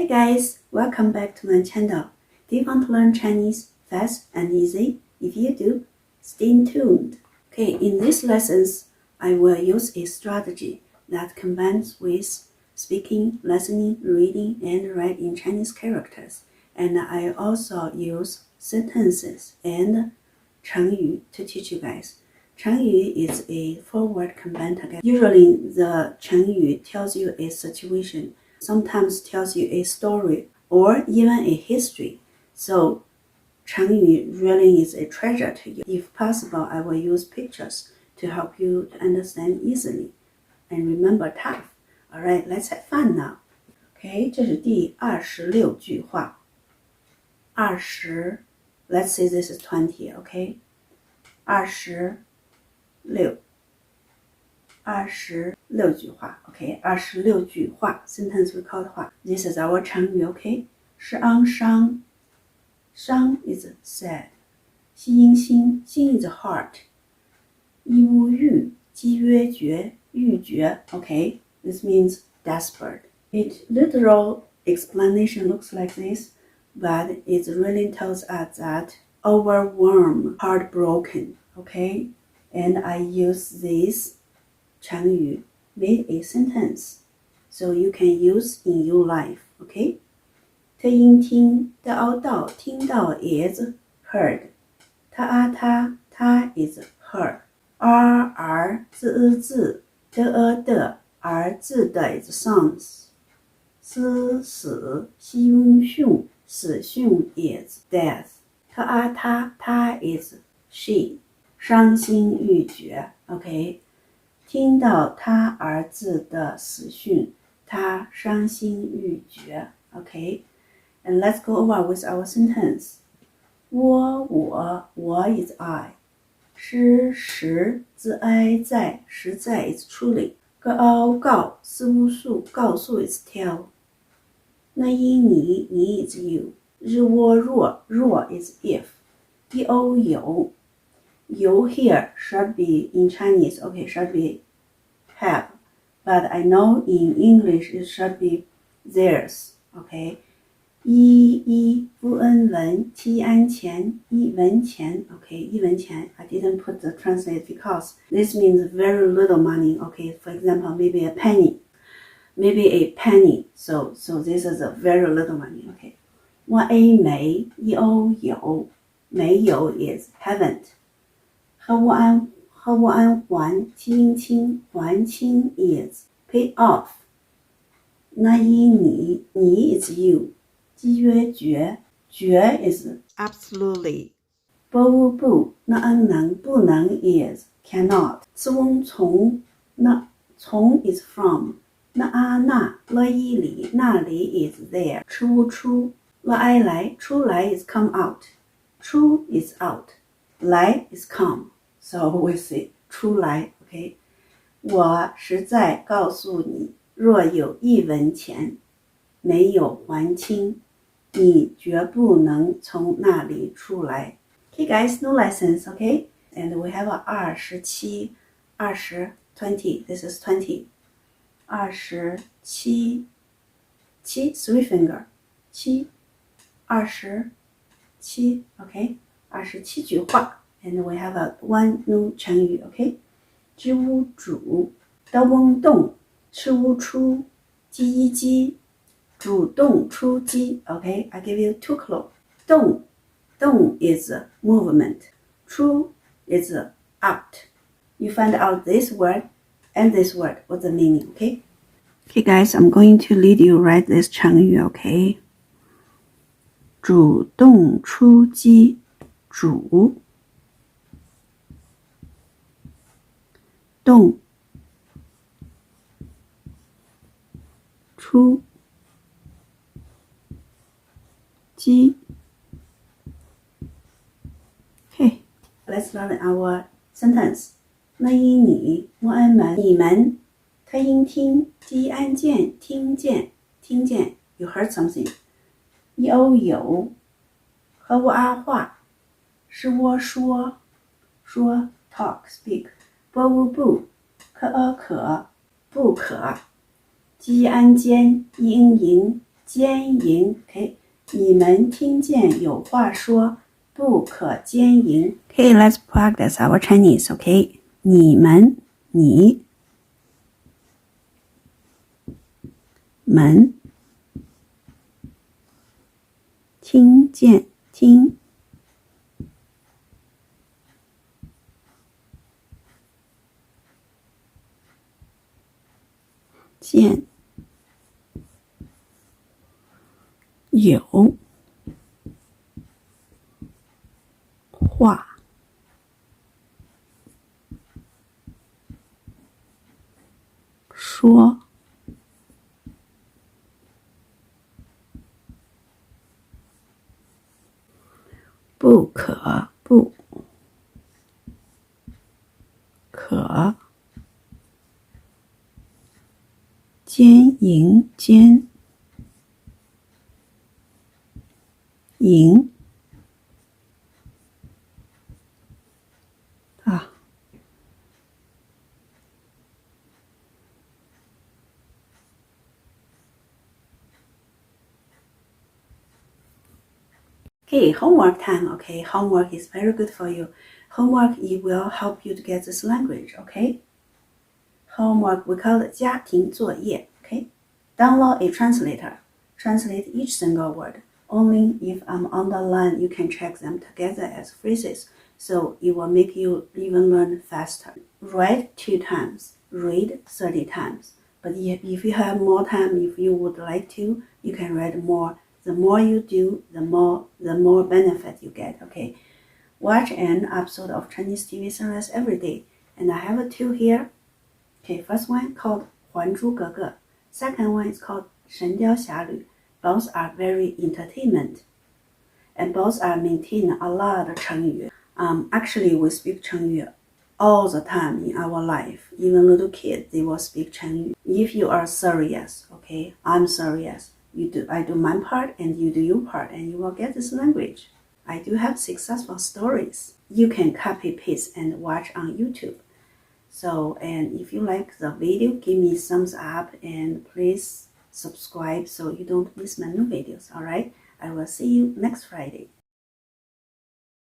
Hey guys, welcome back to my channel. Do you want to learn Chinese fast and easy? If you do, stay tuned. Okay, in these lessons, I will use a strategy that combines with speaking, listening, reading, and writing Chinese characters. And I also use sentences and 成语 to teach you guys. 成语 is a four-word combined together. Usually, the 成语 tells you a situation, sometimes tells you a story, or even a history. So, 成语 really is a treasure to you. If possible, I will use pictures to help you to understand easily and remember tough. Alright, let's have fun now. Okay, 这是第26句话。20 Let's say this is 20, okay? 26句话 okay? 26句话 sentence record 话 This is our 成语 okay? 是昂伤 伤 is sad 西音心 心 is heart 一无欲积约决欲绝 okay? This means desperate. Its literal explanation looks like this, but it really tells us that overwhelmed, heartbroken, okay? And I use this 成语 with a sentence, so you can use in your life, okay? 特应听的凹到听到 is heard. 他他 is her. 字的字的 is songs. 死西庸训死训 is death. 他 is she. 伤心欲绝 OK 听到他儿子的死讯他伤心欲绝 OK And let's go over with our sentence 我 is I 实自哀在实在 is truly 告事务数告诉 is tell 那因你 is you 日窝若 is if 有 here should be in Chinese, okay, should be have, but I know in English it should be theirs, okay. 不恩文期安前一文钱 okay, 一文钱 I didn't put the translate because this means very little money, okay. For example, maybe a penny, so this is a very little money, okay. 没有 is haven't. 和无安还清还清 is pay off 那因你 is you 积约绝 is absolutely 不那不能 is cannot 词翁从那从 is from 那了一里那里 is there 出了哀来出来 is come out 出 is out 来 is come So we say 出来 okay? 我实在告诉你若有一文钱没有还清你绝不能从那里出来 Okay guys, no lessons, okay? And we have a 27 20 This is 20 27 three finger 7 27 okay? 27句话And we have one new 成语 okay? 织屋煮刀翁动吃屋出鸡一鸡主动出击 okay? I give you two clues 动 is movement 出 is out You find out this word and this word what's the meaning okay? Okay guys, I'm going to lead you write this 成语 okay? 主动出击主动出击 Okay, let's learn our sentence. 那因你莫安门你们他应听鸡安见听见 You heard something. 有和我阿话是我说 talk speak不可不可鸡安间应奸淫 OK 你们听见有话说不可奸淫 OK let's practice our Chinese OK 你们你们听见听见有话说不可不可奸淫奸淫啊Okay, homework time, okay? Homework is very good for you. Homework, it will help you to get this language, okay? Homework, we call it 家庭作业, okay? Download a translator. Translate each single word. Only if I'm on the line, you can check them together as phrases. So it will make you even learn faster. Write 2 times. Read 30 times. But if you have more time, if you would like to, you can read more. The more you do, the more benefit you get, okay? Watch an episode of Chinese TV series every day. And I have 2 here. Okay, first one called 还珠格格. Second one is called 神雕侠侣. Both are very entertainment. And both are maintain a lot of 成语. Actually, we speak 成语 all the time in our life. Even little kids, they will speak 成语. If you are serious, okay, I'm serious. I do my part and you do your part and you will get this language. I do have successful stories. You can copy paste and watch on YouTube. So, and if you like the video, give me thumbs up and please subscribe so you don't miss my new videos. Alright, I will see you next Friday.